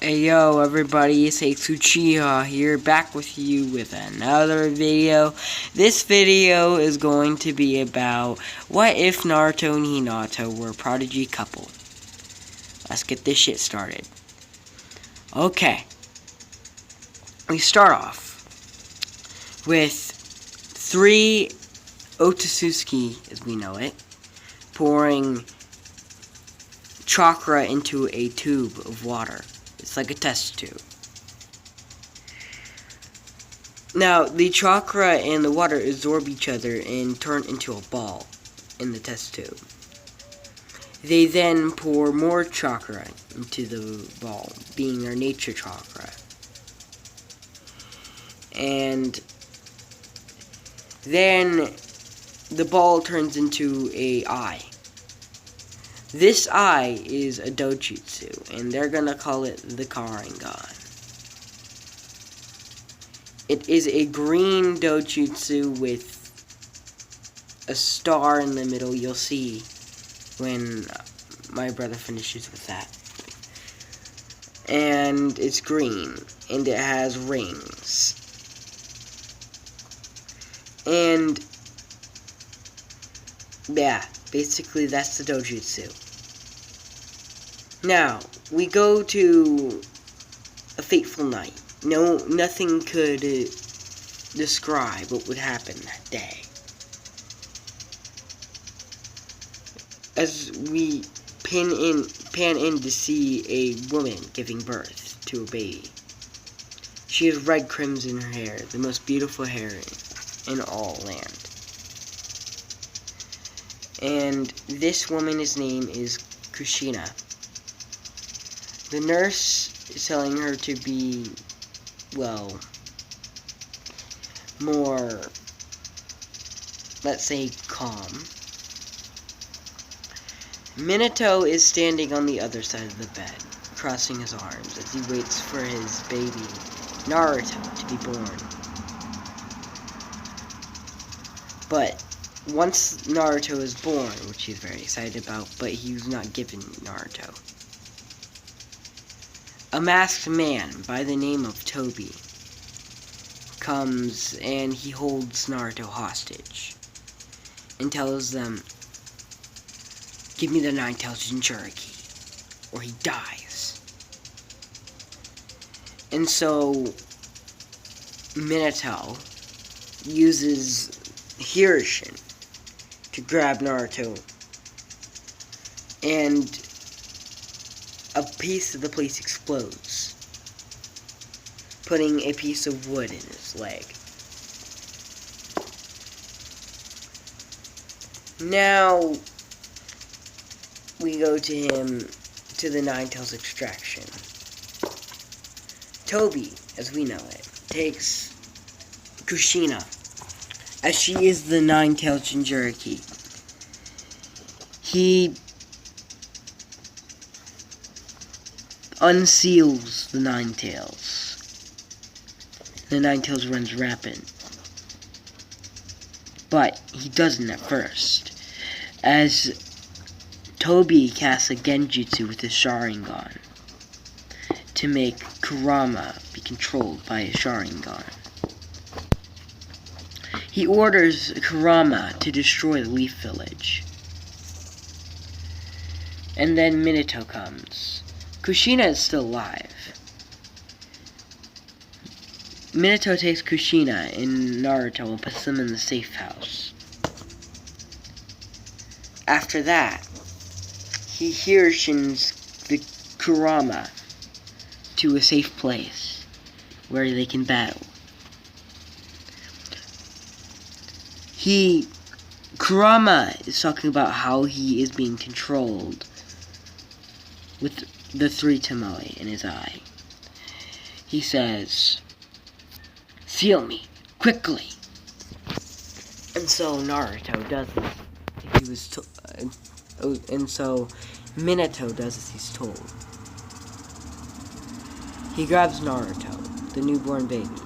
Hey yo everybody, it's Tsuchiya here, back with you with another video. This video is going to be about what if Naruto and Hinata were a prodigy couple. Let's get this shit started. Okay. We start off with 3 Otsutsuki, as we know it, pouring chakra into a tube of water. It's like a test tube. Now, the chakra and the water absorb each other and turn into a ball in the test tube. They then pour more chakra into the ball, being their nature chakra. And then the ball turns into an eye. This eye is a dojutsu, and they're gonna call it the Sharingan. It is a green dojutsu with a star in the middle. You'll see when my brother finishes with that. And it's green, and it has rings. And yeah, basically that's the dojutsu. Now, we go to a fateful night. Nothing could describe what would happen that day. As we pan in to see a woman giving birth to a baby. She has red crimson in her hair, the most beautiful hair in all land. And this woman's name is Kushina. The nurse is telling her to be, well, more, let's say, calm. Minato is standing on the other side of the bed, crossing his arms as he waits for his baby, Naruto, to be born. But once Naruto is born, which he's very excited about, but he's not given Naruto, a masked man by the name of Toby comes and he holds Naruto hostage and tells them, "Give me the 9-tailed Jinchuriki, or he dies." And so Minato uses Hirshin to grab Naruto, and a piece of the place explodes, putting a piece of wood in his leg. Now, we go to him, to the 9-tails extraction. Toby, as we know it, takes Kushina, as she is the 9-tailed Jinchuriki. He unseals the 9-tails. The 9-tails runs rampant. But he doesn't at first, as Toby casts a genjutsu with his Sharingan to make Kurama be controlled by a Sharingan. He orders Kurama to destroy the Leaf Village. And then Minato comes. Kushina is still alive. Minato takes Kushina and Naruto and puts them in the safe house. After that, he Hirshins the Kurama to a safe place where they can battle. Kurama is talking about how he is being controlled with the 3 Tomoe in his eye. He says, "Seal me, quickly." And so Naruto does this. And so Minato does as he's told. He grabs Naruto, the newborn baby,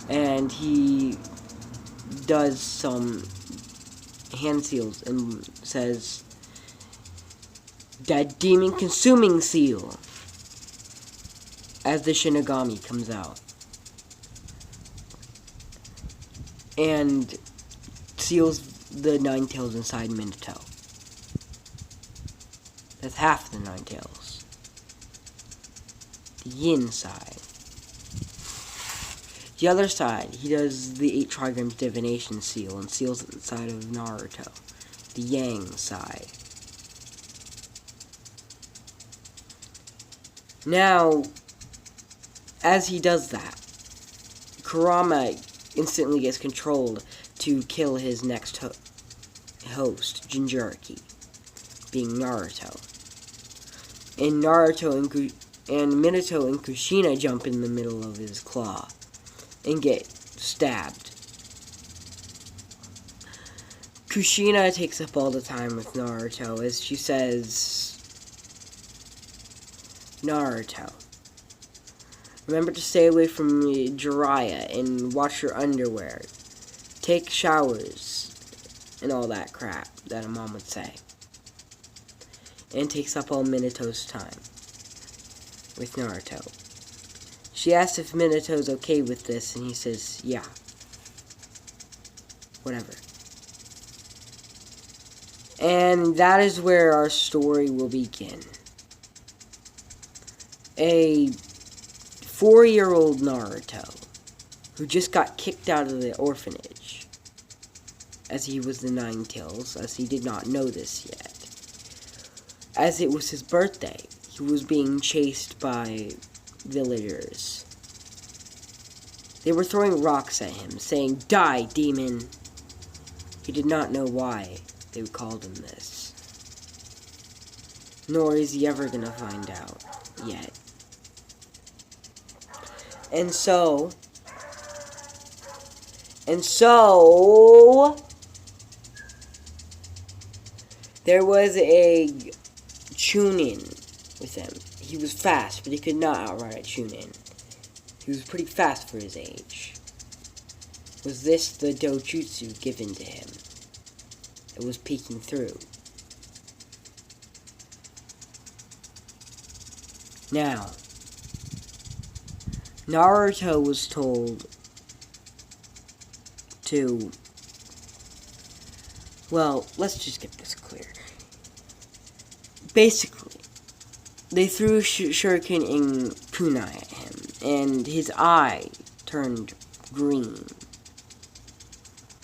and he does some hand seals and says, "That demon consuming seal." as the Shinigami comes out and seals the Nine Tails inside Minato. That's half the Nine Tails. The yin side. The other side, he does the 8 trigrams divination seal and seals it inside of Naruto. The yang side. Now, as he does that, Kurama instantly gets controlled to kill his next host, Jinchuriki, being Naruto. And Minato and Kushina jump in the middle of his claw and get stabbed. Kushina takes up all the time with Naruto as she says, Naruto, remember to stay away from Jiraiya and watch your underwear. Take showers and all that crap that a mom would say. And takes up all Minato's time with Naruto. She asks if Minato's okay with this, and he says, yeah. Whatever. And that is where our story will begin. A 4-year-old Naruto, who just got kicked out of the orphanage, as he was the Nine Tails, as he did not know this yet. As it was his birthday, he was being chased by villagers. They were throwing rocks at him, saying, "Die, demon!" He did not know why they called him this. Nor is he ever gonna find out yet. And so, there was a Chunin with him. He was fast, but he could not outrun a Chunin. He was pretty fast for his age. Was this the dojutsu given to him? It was peeking through. Now, Naruto was told to... Well, let's just get this clear. Basically, they threw shuriken and kunai at him, and his eye turned green,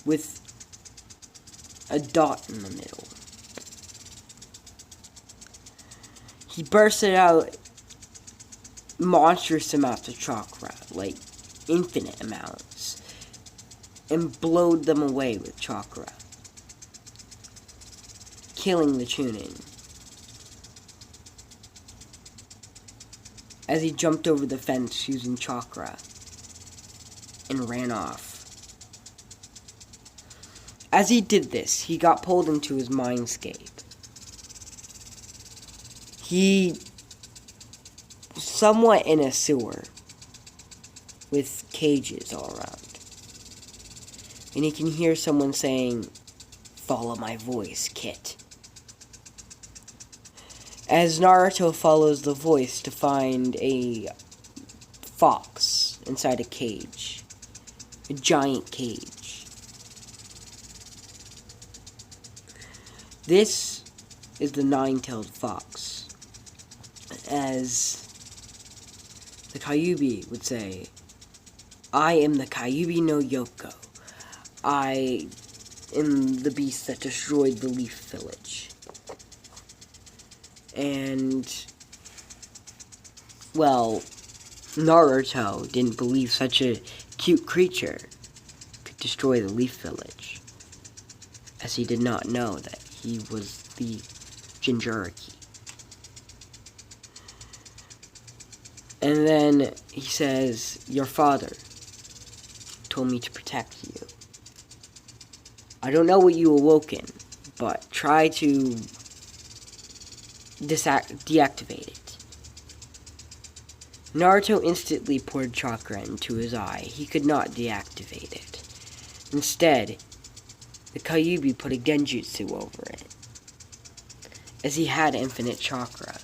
with a dot in the middle. He bursted out monstrous amounts of chakra, like infinite amounts, and blowed them away with chakra, killing the Chunin. As he jumped over the fence using chakra and ran off. As he did this, he got pulled into his mindscape. He was somewhat in a sewer with cages all around. And he can hear someone saying, "Follow my voice, Kit." As Naruto follows the voice to find a fox inside a cage. A giant cage. This is the nine-tailed fox. As the Kyuubi would say, "I am the Kyuubi no Yoko. I am the beast that destroyed the Leaf Village." And, well, Naruto didn't believe such a cute creature could destroy the Leaf Village, as he did not know that he was the Jinchuriki. And then he says, "Your father told me to protect you. I don't know what you awoke in, but try to deactivate it." Naruto instantly poured chakra into his eye. He could not deactivate it. Instead, the Kyuubi put a genjutsu over it, as he had infinite chakra.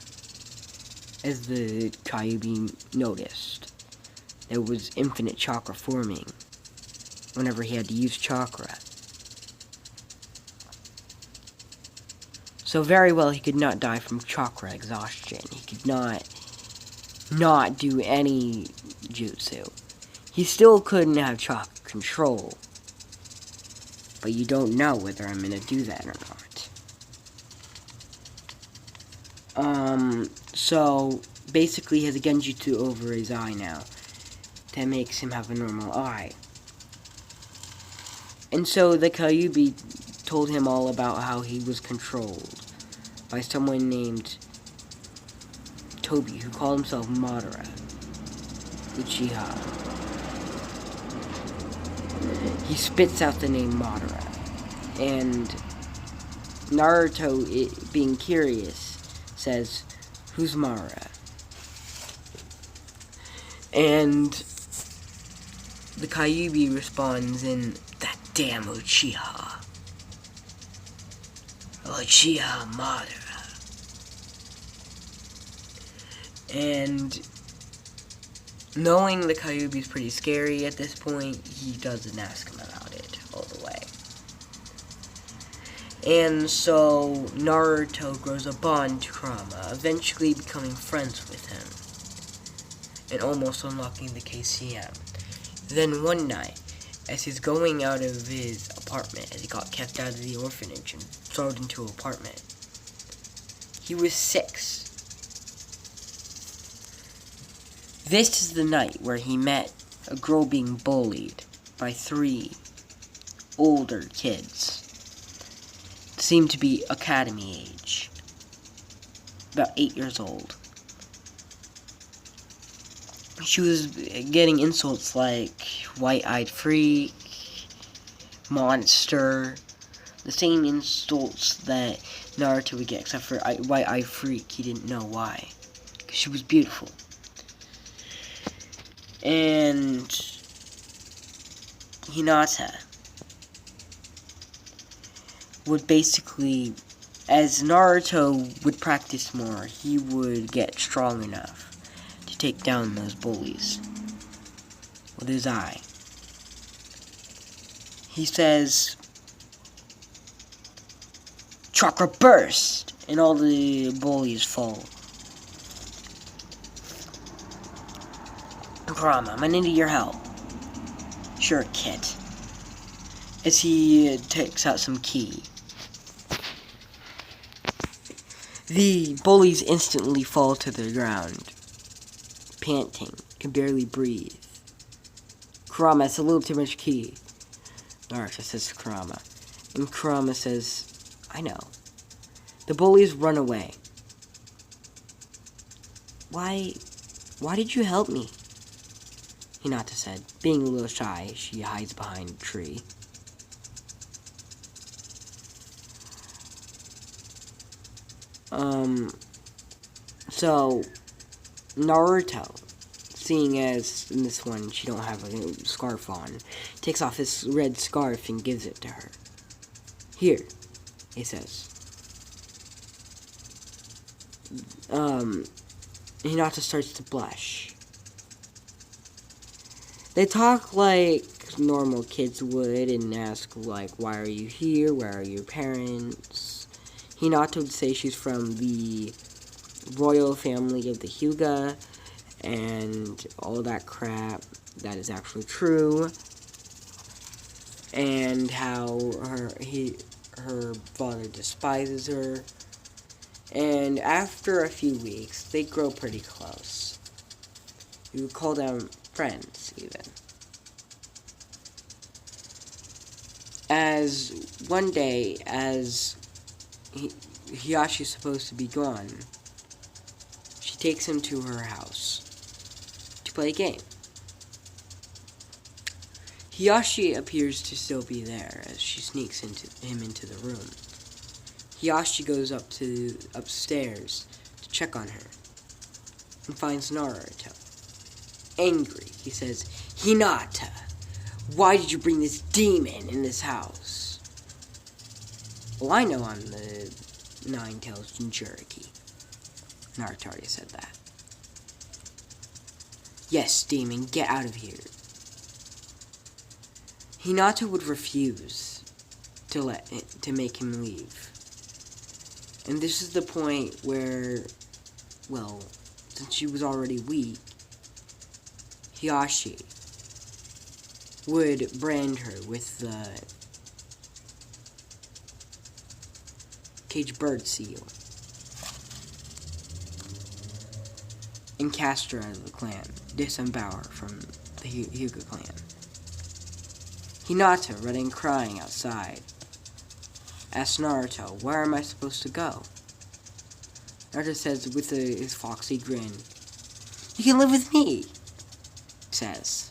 as the Kyuubi noticed. There was infinite chakra forming whenever he had to use chakra. So very well he could not die from chakra exhaustion. He could not do any jutsu. He still couldn't have chakra control. But you don't know whether I'm gonna do that or not. So basically he has a genjutsu over his eye now. That makes him have a normal eye. And so the Kyuubi told him all about how he was controlled by someone named Toby, who called himself Madara Uchiha. He spits out the name Madara. And Naruto, being curious, says, "Who's Madara?" And the Kyuubi responds in, "That damn Uchiha. Uchiha Madara." And knowing the Kyuubi's pretty scary at this point, he doesn't ask him about it all the way. And so Naruto grows a bond to Kurama, eventually becoming friends with him and almost unlocking the KCM. Then one night, as he's going out of his apartment, as he got kept out of the orphanage and thrown into an apartment, he was 6. This is the night where he met a girl being bullied by 3 older kids. Seemed to be academy age. About 8 years old. She was getting insults like white-eyed freak, monster, the same insults that Naruto would get, except for white-eyed freak. He didn't know why, because she was beautiful. And Hinata would basically, as Naruto would practice more, he would get strong enough to take down those bullies with his eye. He says, "Chakra burst!" and all the bullies fall. Kurama, I'm gonna need your help. Sure, kid. As he takes out some ki. The bullies instantly fall to the ground, panting, can barely breathe. Kurama, it's a little too much ki. Naruto says to Kurama. And Kurama says, I know. The bullies run away. Why did you help me? Hinata said. Being a little shy, she hides behind a tree. So, Naruto, seeing as in this one she don't have a scarf on, takes off his red scarf and gives it to her. Here, he says. Hinata starts to blush. They talk like normal kids would and ask, like, why are you here? Where are your parents? Hinata would say she's from the royal family of the Hyuga and all that crap. That is actually true. And how her father despises her. And after a few weeks, they grow pretty close. You would call them friends, even. As one day, as Hiyashi's supposed to be gone, she takes him to her house to play a game. Hiyashi appears to still be there as she sneaks him into the room. Hiyashi goes upstairs to check on her and finds Naruto. Angry, he says, Hinata, why did you bring this demon in this house? Well, I know I'm the Nine-Tailed Jinchuriki. Naruto already said that. Yes, demon, get out of here. Hinata would refuse to make him leave. And this is the point where, well, since she was already weak, Hiyashi would brand her with the cage bird seal and cast her out of the clan, disembowel her from the Hyuga clan. Hinata, running crying outside, asked Naruto, "Where am I supposed to go?" Naruto says with his foxy grin, "You can live with me," says.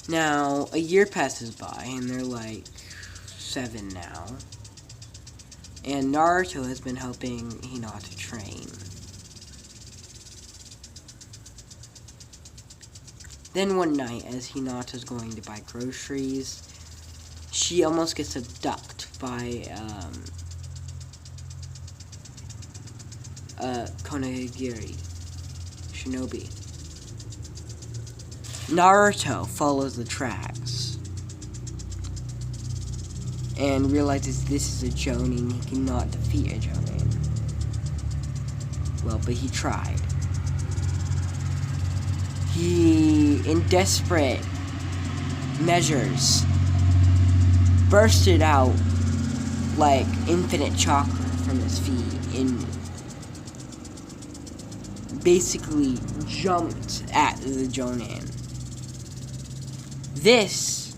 Now, a year passes by, and they're like 7 now. And Naruto has been helping Hinata train. Then one night, as Hinata's going to buy groceries, she almost gets abducted by Konagiri shinobi. Naruto follows the tracks and realizes this is a Jonin. He cannot defeat a Jonin. Well, but he tried. He, in desperate measures, bursted out like infinite chakra from his feet and basically jumped at the Jonin. This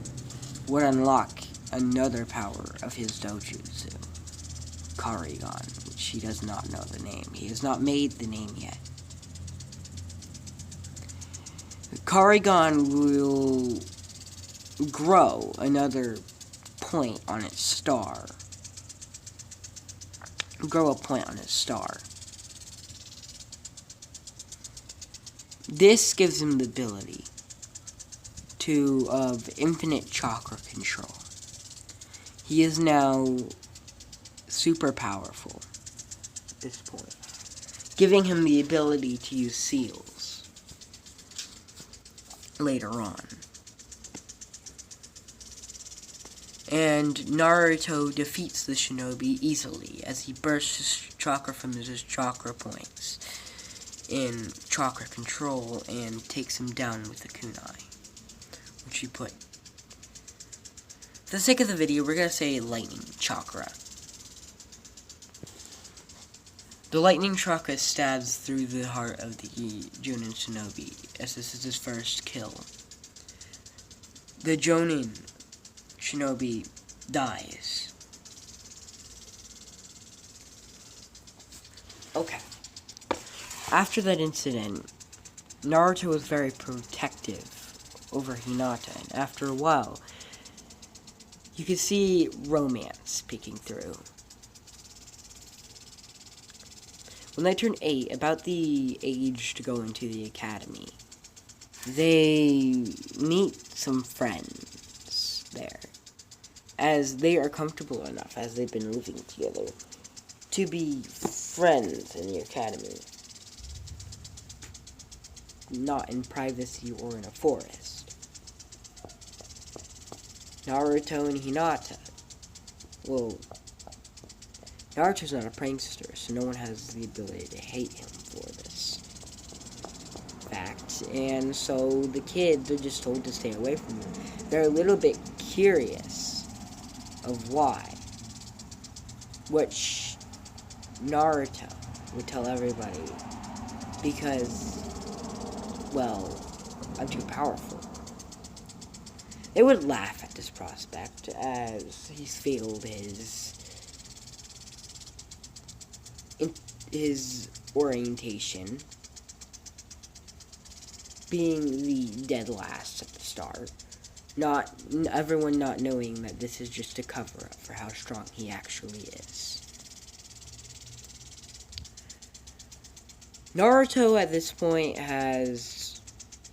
would unlock another power of his dojutsu, Karigon, which he does not know the name. He has not made the name yet. Karigon will grow another point on its star. Grow a point on its star. This gives him the ability of infinite chakra control. He is now super powerful at this point, giving him the ability to use seals later on. And Naruto defeats the shinobi easily as he bursts his chakra from his chakra points in chakra control and takes him down with a kunai, which he put. For the sake of the video, we're gonna say lightning chakra. The lightning chakra stabs through the heart of the Jonin shinobi, as this is his first kill. The Jonin shinobi dies. Okay. After that incident, Naruto was very protective over Hinata, and after a while, you could see romance peeking through. When they turn 8, about the age to go into the academy, they meet some friends there, as they are comfortable enough, as they've been living together, to be friends in the academy. Not in privacy or in a forest. Naruto and Hinata. Well, Naruto's not a prankster, so no one has the ability to hate him for this fact. And so the kids are just told to stay away from him. They're a little bit curious of why. Which Naruto would tell everybody, because, well, I'm too powerful. They would laugh at this prospect, as he's failed his orientation, being the dead last at the start. Everyone not knowing that this is just a cover-up for how strong he actually is. Naruto at this point has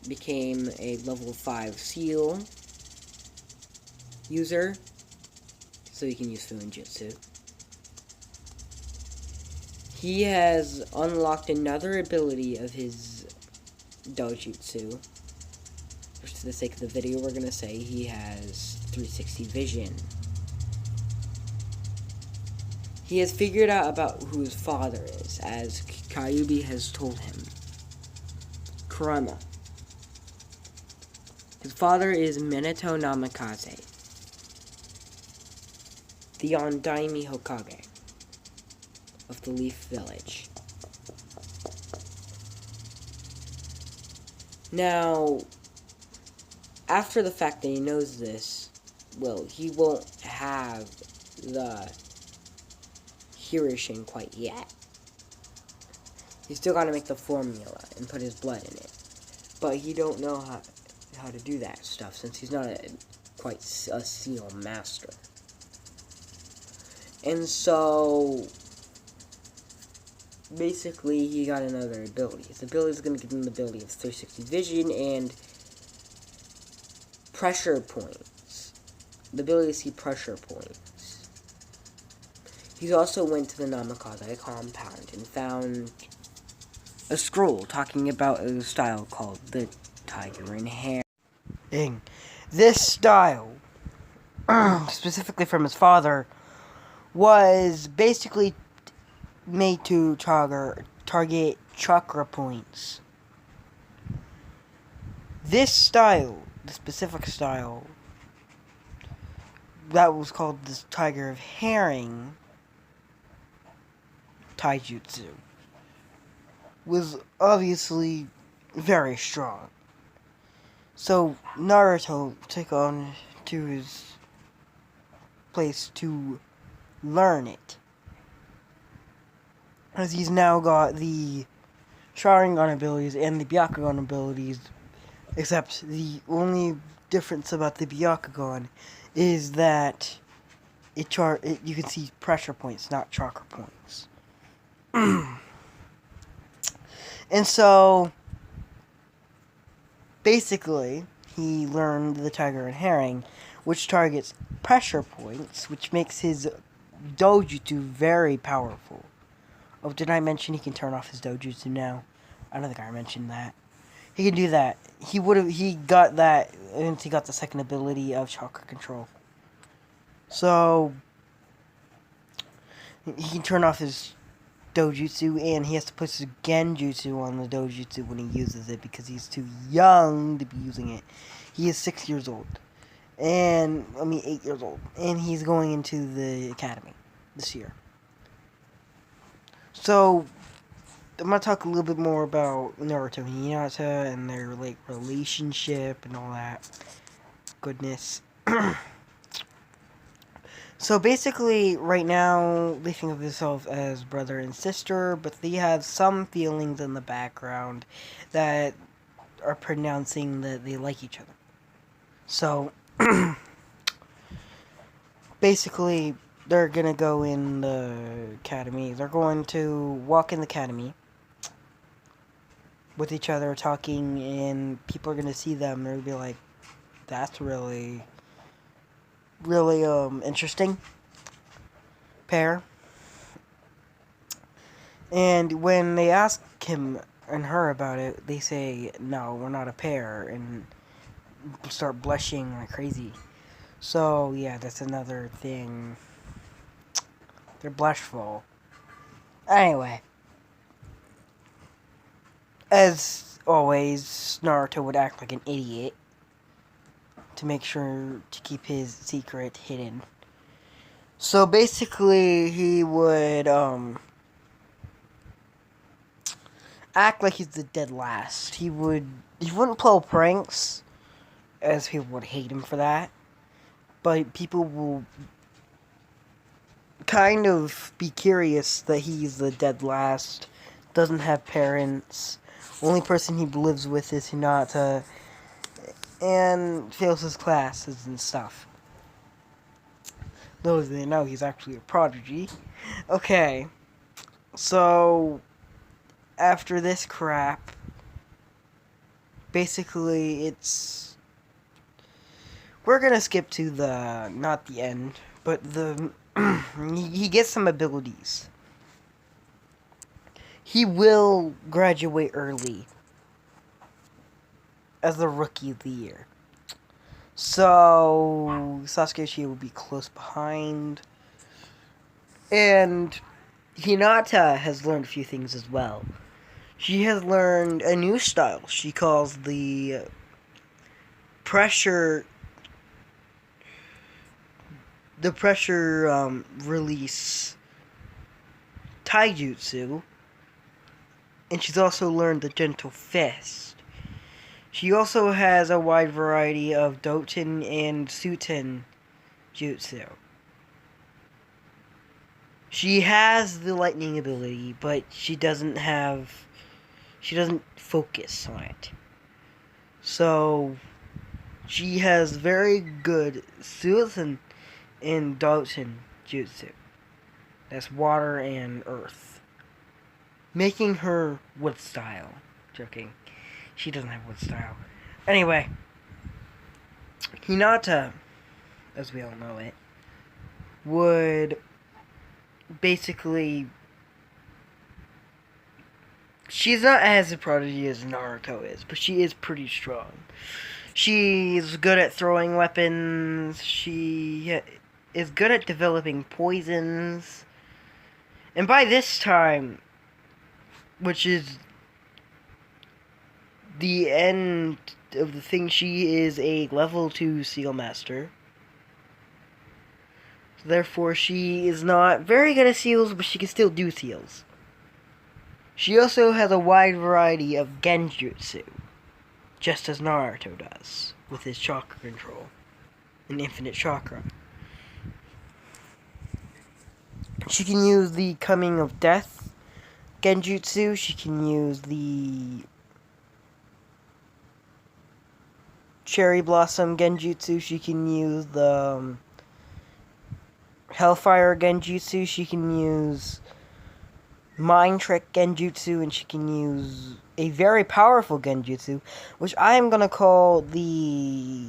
became a level 5 seal user, so he can use Fuinjutsu. He has unlocked another ability of his dojutsu. For the sake of the video, we're gonna say he has 360 vision. He has figured out about who his father is, as Kyuubi has told him. Kurama. His father is Minato Namikaze, the Ondaime Hokage of the Leaf Village. Now, after the fact that he knows this, well, he won't have the Hirishin quite yet. He's still got to make the formula and put his blood in it. But he don't know how to do that stuff, since he's not quite a seal master. And so, basically, he got another ability. His ability is going to give him the ability of 360 vision and pressure points. The ability to see pressure points. He also went to the Namikaze compound and found a scroll talking about a style called the Tiger and Hare. This style, specifically from his father, was basically made to target chakra points. This style, the specific style, that was called the Tiger of Herring taijutsu, was obviously very strong. So Naruto took on to his place to learn it, as he's now got the Sharingan abilities and the Byakugan abilities, except the only difference about the Byakugan is that you can see pressure points, not chakra points. And so, basically, he learned the Tiger and Herring, which targets pressure points, which makes his dojutsu very powerful. Oh, did I mention he can turn off his dojutsu now? I don't think I mentioned that. He can do that. He got that once he got the second ability of chakra control. So, he can turn off his dojutsu, and he has to put his genjutsu on the dojutsu when he uses it, because he's too young to be using it. He is 6 years old. 8 years old. And he's going into the academy this year. So, I'm going to talk a little bit more about Naruto and Hinata and their, relationship and all that goodness. So, basically, right now, they think of themselves as brother and sister, but they have some feelings in the background that are pronouncing that they like each other. So, basically, they're going to go in the academy. They're going to walk in the academy with each other, talking, and people are going to see them. They're going to be like, that's really interesting pair. And when they ask him and her about it, they say, no, we're not a pair, and start blushing like crazy. So, yeah, that's another thing. They're blushful. Anyway, as always, Naruto would act like an idiot to make sure to keep his secret hidden. So basically, he would act like he's the dead last. He wouldn't pull pranks, as people would hate him for that. But people will kind of be curious that he's the dead last, doesn't have parents, only person he lives with is Hinata, and fails his classes and stuff. Little do they know, he's actually a prodigy. Okay, so after this crap, basically we're gonna skip to not the end, but he gets some abilities. He will graduate early. as the Rookie of the Year. So Sasuke Uchiha will be close behind. And Hinata has learned a few things as well. She has learned a new style she calls the pressure release taijutsu, and she's also learned the gentle fist. She also has a wide variety of Doten and Suten jutsu. She has the lightning ability, but she doesn't focus on it. So she has very good Suten and Doten jutsu. That's water and earth. Making her wood style. Joking. She doesn't have wood style. Anyway, Hinata, as we all know it, would basically... She's not as a prodigy as Naruto is, but she is pretty strong. She's good at throwing weapons. She is good at developing poisons. And by this time, which is the end of the thing, she is a level 2 Seal Master. So therefore, she is not very good at seals, but she can still do seals. She also has a wide variety of genjutsu, just as Naruto does, with his chakra control and infinite chakra. She can use the Coming of Death genjutsu. She can use the Cherry Blossom genjutsu. She can use the Hellfire genjutsu. She can use Mind Trick genjutsu, and she can use a very powerful genjutsu, which I am going to call the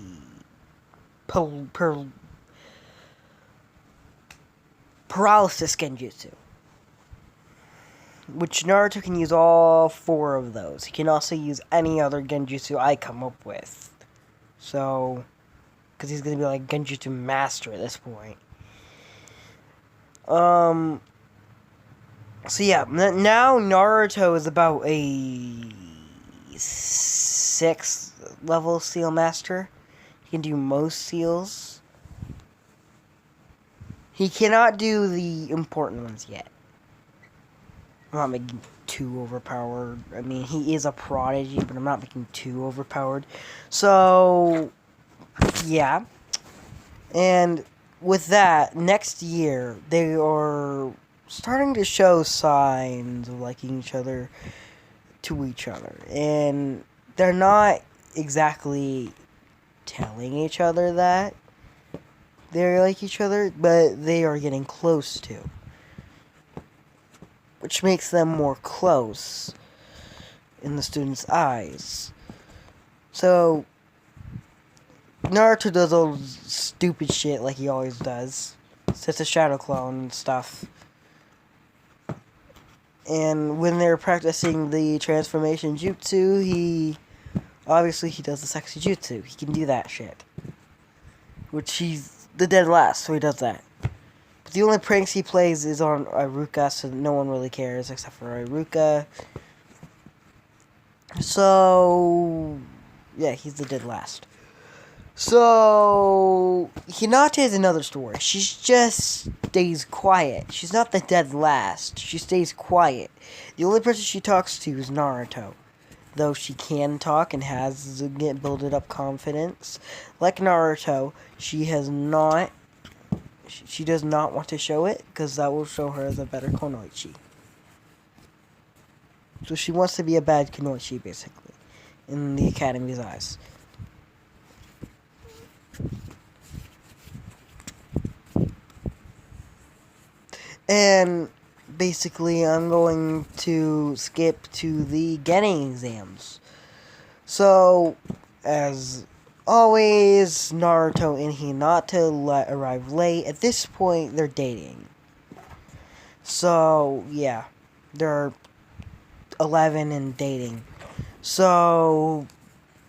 Paralysis genjutsu, which Naruto can use all 4 of those. He can also use any other genjutsu I come up with. So, because he's going to be like genjutsu master at this point. So yeah, now Naruto is about a 6th level seal master. He can do most seals. He cannot do the important ones yet. I'm not making too overpowered. I mean, he is a prodigy, but I'm not making too overpowered. So, yeah. And with that, next year, they are starting to show signs of liking each other to each other. And they're not exactly telling each other that they like each other, but they are getting close to. Which makes them more close in the student's eyes. So, Naruto does all stupid shit like he always does. Sets a shadow clone and stuff. And when they're practicing the transformation jutsu, he does the sexy jutsu. He can do that shit. Which he's the dead last, so he does that. But the only pranks he plays is on Iruka, so no one really cares except for Iruka. So, yeah, he's the dead last. So, Hinata is another story. She just stays quiet. She's not the dead last. She stays quiet. The only person she talks to is Naruto. Though she can talk and has built up confidence. Like Naruto, she does not want to show it, because that will show her as a better kunoichi. So she wants to be a bad kunoichi, basically, in the Academy's eyes. And basically, I'm going to skip to the Genin exams. So, as always, Naruto and Hinata arrive late. At this point, they're dating. So, yeah, they're 11 and dating. So,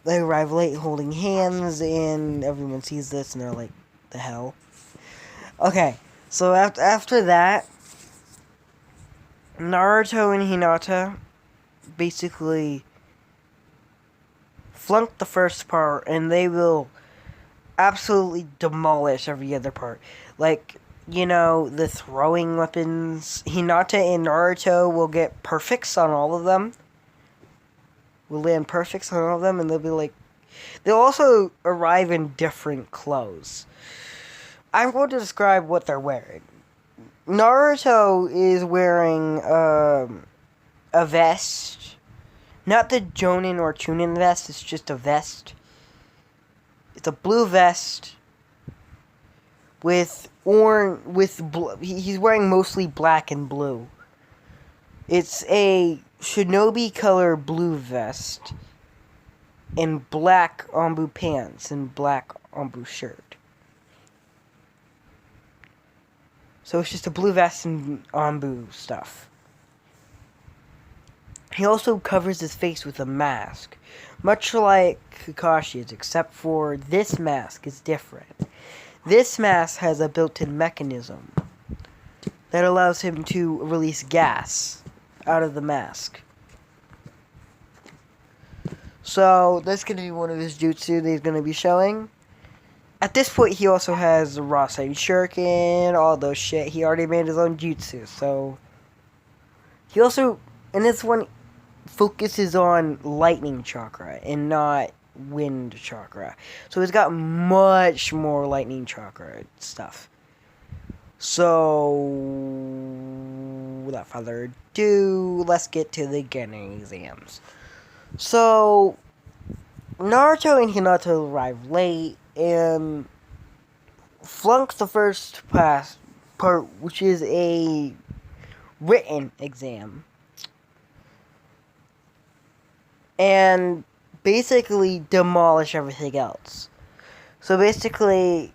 they arrive late holding hands, and everyone sees this, and they're like, the hell? Okay, so after that, Naruto and Hinata basically flunk the first part, and they will absolutely demolish every other part. Like, you know, the throwing weapons. Hinata and Naruto will get perfects on all of them. Will land perfects on all of them, and they'll be like... They'll also arrive in different clothes. I'm going to describe what they're wearing. Naruto is wearing a vest. Not the Jonin or Chunin vest, it's just a vest. It's a blue vest with he's wearing mostly black and blue. It's a shinobi color blue vest and black Anbu pants and black Anbu shirt. So it's just a blue vest and Anbu stuff. He also covers his face with a mask, much like Kakashi's, except for this mask is different. This mask has a built-in mechanism that allows him to release gas out of the mask. So that's going to be one of his jutsu that he's going to be showing. At this point, he also has the Rasen Shuriken, all those shit. He already made his own jutsu, so... He also, in this one, focuses on lightning chakra and not wind chakra. So he's got much more lightning chakra stuff. So, without further ado, let's get to the Genin exams. So, Naruto and Hinata arrive late and flunk the first part, which is a written exam. And basically demolish everything else. So basically,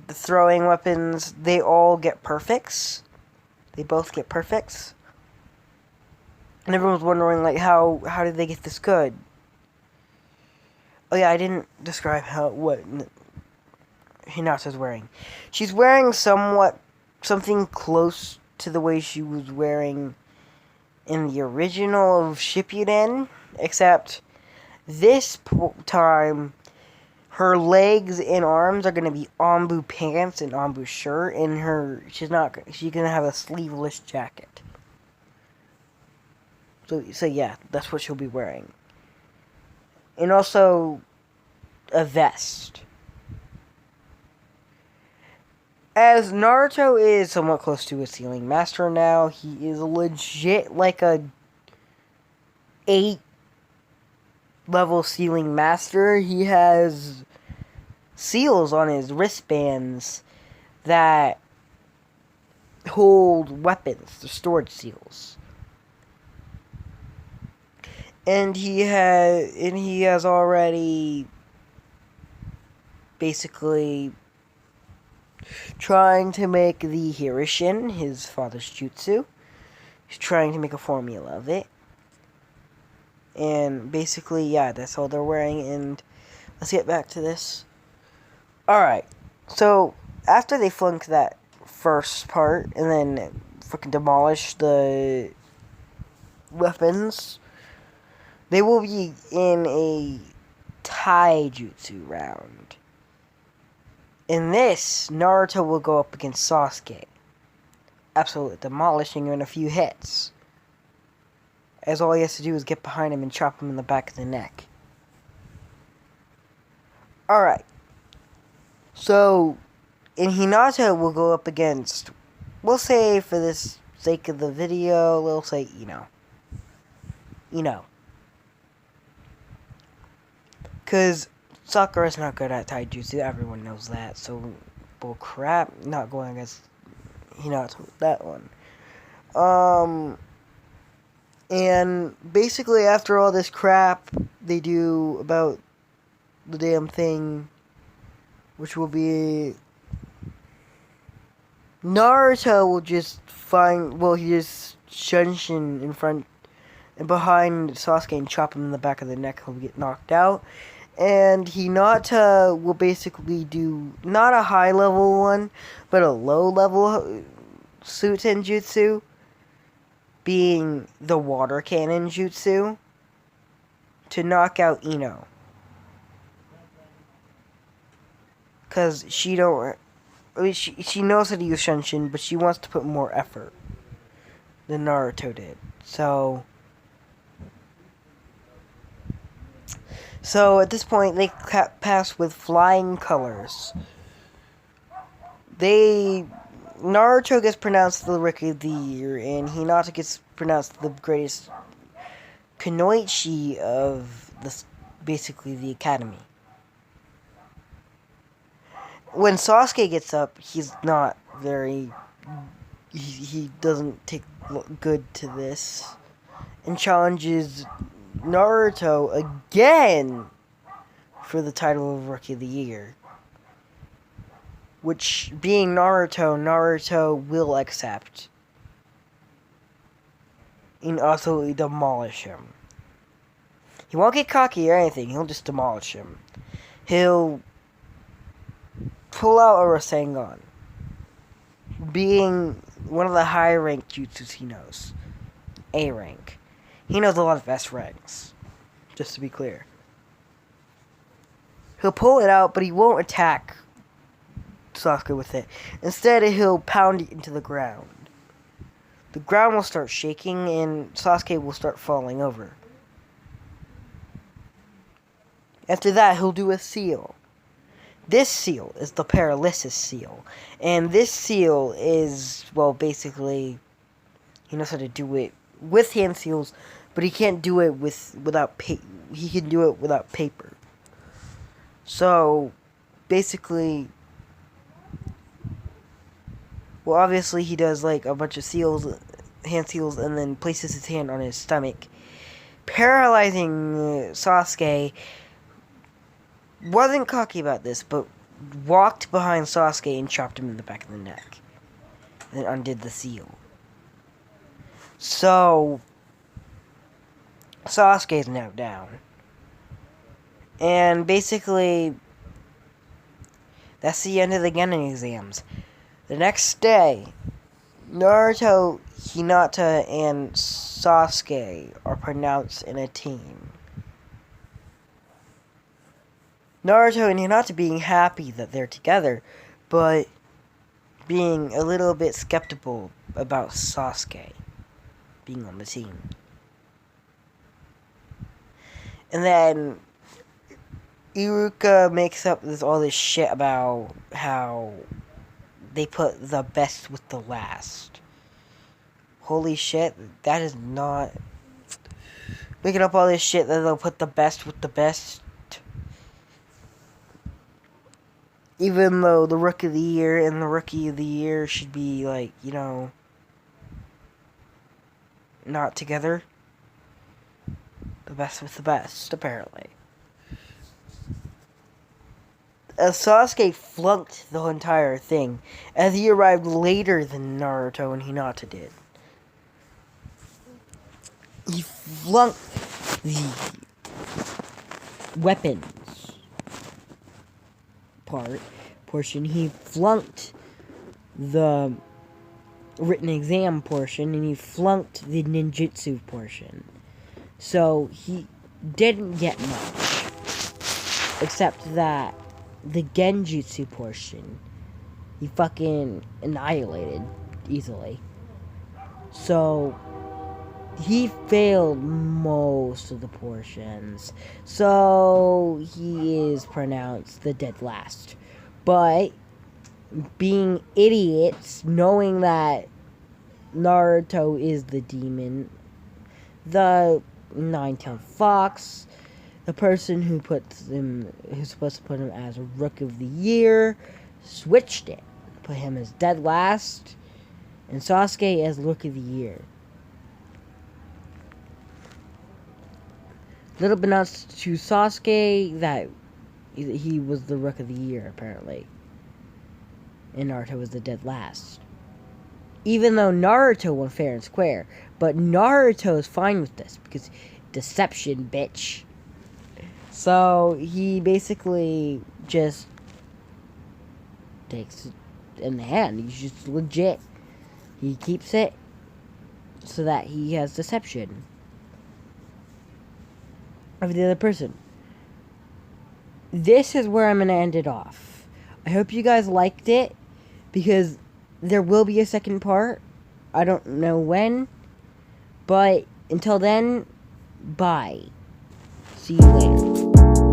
the throwing weapons, they all get perfects. They both get perfects. And everyone's wondering, like, how did they get this good? Oh yeah, I didn't describe what Hinata's wearing. She's wearing something close to the way she was wearing in the original of Shippuden, except this time her legs and arms are gonna be Anbu pants and Anbu shirt, and she's gonna have a sleeveless jacket. So yeah, that's what she'll be wearing. And also a vest. As Naruto is somewhat close to a ceiling master now, he is legit like a 8-level ceiling master. He has seals on his wristbands that hold weapons, the storage seals. And he has already basically trying to make the Hirishin, his father's jutsu. He's trying to make a formula of it. And basically, yeah, that's all they're wearing. And let's get back to this. Alright, so after they flunk that first part and then fucking demolish the weapons, they will be in a taijutsu round. In this, Naruto will go up against Sasuke, absolutely demolishing him in a few hits, as all he has to do is get behind him and chop him in the back of the neck. Alright, so, in Hinata will go up against, we'll say for the sake of the video, we'll say Ino. Because Sakura's not good at taijutsu, everyone knows that, so bull crap, not going against Hinata with that one. And basically after all this crap they do about the damn thing, which will be Naruto will just he just Shunshin in front behind Sasuke and chop him in the back of the neck. He'll get knocked out. And Hinata will basically do not a high level one, but a low level Suten Jutsu, being the water cannon jutsu, to knock out Ino. Because she knows how to use Shenshin, but she wants to put more effort than Naruto did. So at this point, they pass with flying colors. Naruto gets pronounced the Rookie of the Year, and Hinata gets pronounced the greatest Kunoichi of basically the academy. When Sasuke gets up, he's not very... He doesn't take good to this, and challenges Naruto again for the title of Rookie of the Year. Which, being Naruto will accept. And also demolish him. He won't get cocky or anything, he'll just demolish him. He'll pull out a Rasengan. Being one of the higher ranked jutsus he knows. A rank. He knows a lot of S ranks. Just to be clear. He'll pull it out, but he won't attack Sasuke with it. Instead, he'll pound it into the ground. The ground will start shaking, and Sasuke will start falling over. After that, he'll do a seal. This seal is the paralysis seal. And this seal is, well, basically, he knows how to do it with hand seals, but he can't do it without he can do it without paper. So, basically, well, obviously he does like a bunch of seals, hand seals, and then places his hand on his stomach, paralyzing Sasuke. Wasn't cocky about this, but walked behind Sasuke and chopped him in the back of the neck. Then undid the seal. So, Sasuke is now down. And basically, that's the end of the Genin exams. The next day, Naruto, Hinata, and Sasuke are pronounced in a team. Naruto and Hinata being happy that they're together, but being a little bit skeptical about Sasuke being on the team. And then Iruka makes up all this shit about how they put the best with the last. Holy shit, that is not... Making up all this shit that they'll put the best with the best. Even though the Rookie of the Year and the Rookie of the Year should be, like, you know, not together. The best with the best, apparently. Sasuke flunked the entire thing, as he arrived later than Naruto and Hinata did. He flunked the weapons portion. He flunked the written exam portion, and he flunked the ninjutsu portion. So he didn't get much, except that the genjutsu portion, he fucking annihilated easily. So he failed most of the portions. So he is pronounced the dead last. But being idiots, knowing that Naruto is the demon, the nine-tailed fox, the person who's supposed to put him as a Rookie of the Year, switched it. Put him as dead last, and Sasuke as Rookie of the Year. Little announced to Sasuke that he was the Rookie of the Year, apparently. And Naruto was the dead last. Even though Naruto won fair and square. But Naruto's fine with this because deception, bitch. So he basically just takes it in the hand. He's just legit. He keeps it so that he has deception of the other person. This is where I'm going to end it off. I hope you guys liked it, because there will be a second part. I don't know when, but until then, bye. See you later.